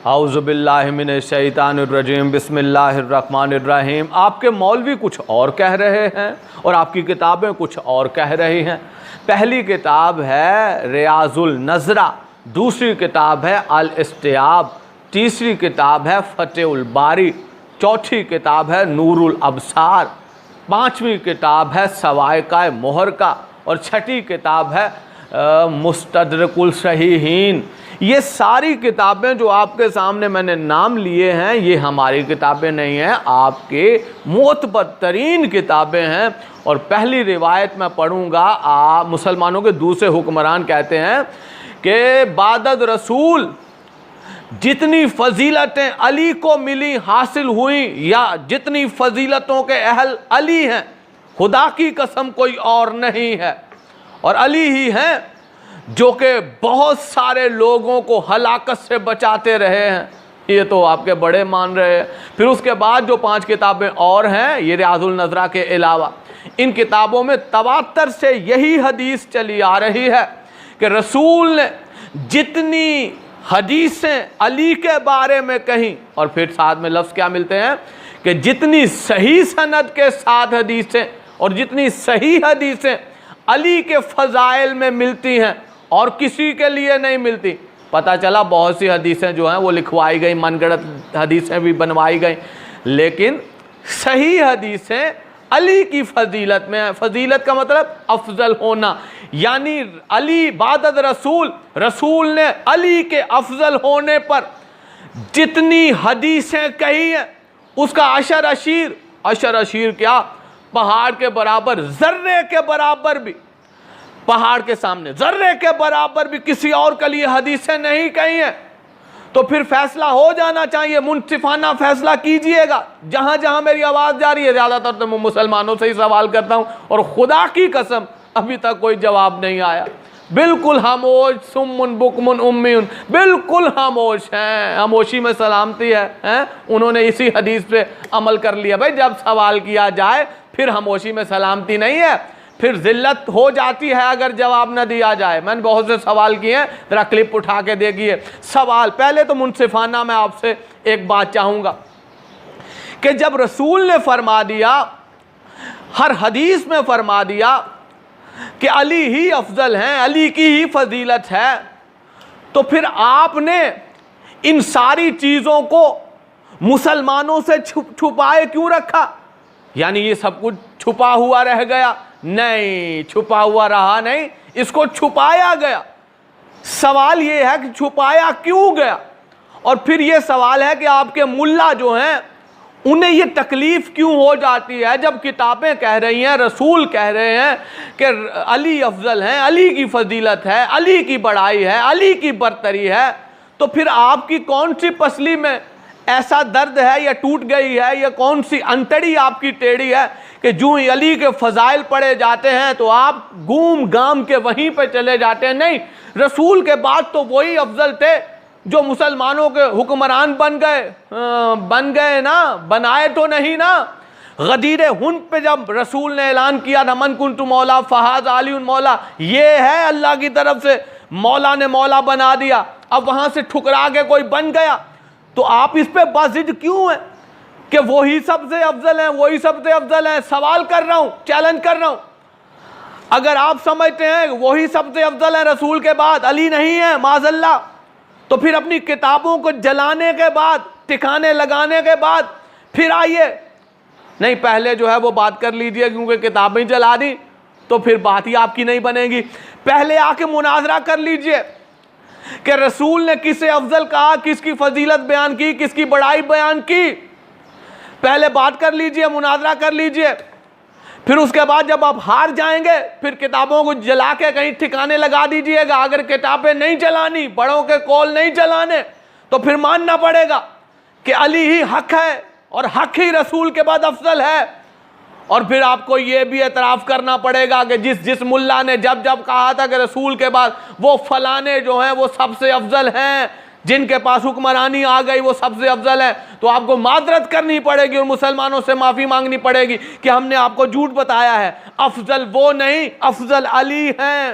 اعوذ باللہ من الشیطان الرجیم بسم اللہ الرحمن الرحیم۔ آپ کے مولوی کچھ اور کہہ رہے ہیں اور آپ کی کتابیں کچھ اور کہہ رہی ہیں۔ پہلی کتاب ہے ریاض النظرہ، دوسری کتاب ہے الاستیاب، تیسری کتاب ہے فتح الباری، چوتھی کتاب ہے نور الابصار، پانچویں کتاب ہے سوائقہ محرقہ اور چھٹی کتاب ہے مستدرک الصحیحین۔ یہ ساری کتابیں جو آپ کے سامنے میں نے نام لیے ہیں یہ ہماری کتابیں نہیں ہیں، آپ کے معتبر ترین کتابیں ہیں۔ اور پہلی روایت میں پڑھوں گا، مسلمانوں کے دوسرے حکمران کہتے ہیں کہ بعد رسول جتنی فضیلتیں علی کو ملی حاصل ہوئیں یا جتنی فضیلتوں کے اہل علی ہیں، خدا کی قسم کوئی اور نہیں ہے، اور علی ہی ہیں جو کہ بہت سارے لوگوں کو ہلاکت سے بچاتے رہے ہیں۔ یہ تو آپ کے بڑے مان رہے ہیں۔ پھر اس کے بعد جو 5 کتابیں اور ہیں یہ ریاض النظرہ کے علاوہ، ان کتابوں میں تواتر سے یہی حدیث چلی آ رہی ہے کہ رسول نے جتنی حدیثیں علی کے بارے میں کہیں، اور پھر ساتھ میں لفظ کیا ملتے ہیں کہ جتنی صحیح سند کے ساتھ حدیثیں اور جتنی صحیح حدیثیں علی کے فضائل میں ملتی ہیں اور کسی کے لیے نہیں ملتی۔ پتہ چلا بہت سی حدیثیں جو ہیں وہ لکھوائی گئیں، من گڑت حدیثیں بھی بنوائی گئیں، لیکن صحیح حدیثیں علی کی فضیلت میں ہیں۔ فضیلت کا مطلب افضل ہونا، یعنی علی بعد رسول، رسول نے علی کے افضل ہونے پر جتنی حدیثیں کہی ہیں اس کا عشر اشیر کیا، پہاڑ کے برابر، ذرے کے برابر بھی، پہاڑ کے سامنے ذرے کے برابر بھی کسی اور کے لیے حدیثیں نہیں کہی ہیں۔ تو پھر فیصلہ ہو جانا چاہیے، منصفانہ فیصلہ کیجئے گا۔ جہاں جہاں میری آواز جا رہی ہے زیادہ تر تو میں مسلمانوں سے ہی سوال کرتا ہوں، اور خدا کی قسم ابھی تک کوئی جواب نہیں آیا۔ بالکل خاموش، سمن بکمن امیون، بالکل خاموش ہیں۔ خاموشی میں سلامتی ہے، انہوں نے اسی حدیث پہ عمل کر لیا۔ بھائی جب سوال کیا جائے پھر خاموشی میں سلامتی نہیں ہے، پھر ذلت ہو جاتی ہے اگر جواب نہ دیا جائے۔ میں نے بہت سے سوال کیے ہیں، ذرا کلپ اٹھا کے دیکھیے۔ سوال پہلے تو منصفانہ میں آپ سے ایک بات چاہوں گا کہ جب رسول نے فرما دیا، ہر حدیث میں فرما دیا کہ علی ہی افضل ہیں، علی کی ہی فضیلت ہے، تو پھر آپ نے ان ساری چیزوں کو مسلمانوں سے چھپائے کیوں رکھا؟ یعنی یہ سب کچھ چھپا ہوا رہ گیا؟ نہیں، چھپا ہوا رہا نہیں، اس کو چھپایا گیا۔ سوال یہ ہے کہ چھپایا کیوں گیا؟ اور پھر یہ سوال ہے کہ آپ کے ملا جو ہیں انہیں یہ تکلیف کیوں ہو جاتی ہے جب کتابیں کہہ رہی ہیں، رسول کہہ رہے ہیں کہ علی افضل ہیں، علی کی فضیلت ہے، علی کی بڑائی ہے، علی کی برتری ہے، تو پھر آپ کی کون سی پسلی میں ایسا درد ہے یا ٹوٹ گئی ہے یا کون سی انتڑی آپ کی ٹیڑھی ہے کہ جو ہی علی کے فضائل پڑھے جاتے ہیں تو آپ گوم گام کے وہیں پہ چلے جاتے ہیں؟ نہیں، رسول کے بعد تو وہی افضل تھے جو مسلمانوں کے حکمران بن گئے نا، بنائے تو نہیں نا۔ غدیر ہند پہ جب رسول نے اعلان کیا تھا من کنت مولا فہذا علی مولا، یہ ہے اللہ کی طرف سے مولا نے مولا بنا دیا، اب وہاں سے ٹھکرا کے کوئی بن گیا، تو آپ اس پہ بازد کیوں ہیں کہ وہی سب سے افضل ہیں، وہی سب سے افضل ہیں؟ سوال کر رہا ہوں، چیلنج کر رہا ہوں۔ اگر آپ سمجھتے ہیں وہی سب سے افضل ہیں رسول کے بعد، علی نہیں ہے معاذ اللہ، تو پھر اپنی کتابوں کو جلانے کے بعد، ٹھکانے لگانے کے بعد پھر آئیے۔ نہیں، پہلے جو ہے وہ بات کر لیجئے، کیونکہ کتابیں جلا دی تو پھر بات ہی آپ کی نہیں بنے گی۔ پہلے آ کے مناظرہ کر لیجئے کہ رسول نے کسے افضل کہا، کس کی فضیلت بیان کی، کس کی بڑائی بیان کی، پہلے بات کر لیجئے، مناظرہ کر لیجئے۔ پھر اس کے بعد جب آپ ہار جائیں گے پھر کتابوں کو جلا کے کہیں ٹھکانے لگا دیجئے گا۔ اگر کتابیں نہیں جلانی، بڑوں کے قول نہیں جلانے، تو پھر ماننا پڑے گا کہ علی ہی حق ہے اور حق ہی رسول کے بعد افضل ہے۔ اور پھر آپ کو یہ بھی اعتراف کرنا پڑے گا کہ جس ملا نے جب کہا تھا کہ رسول کے بعد وہ فلانے جو ہیں وہ سب سے افضل ہیں، جن کے پاس حکمرانی آ گئی وہ سب سے افضل ہے، تو آپ کو معذرت کرنی پڑے گی اور مسلمانوں سے معافی مانگنی پڑے گی کہ ہم نے آپ کو جھوٹ بتایا ہے۔ افضل وہ نہیں، افضل علی ہیں۔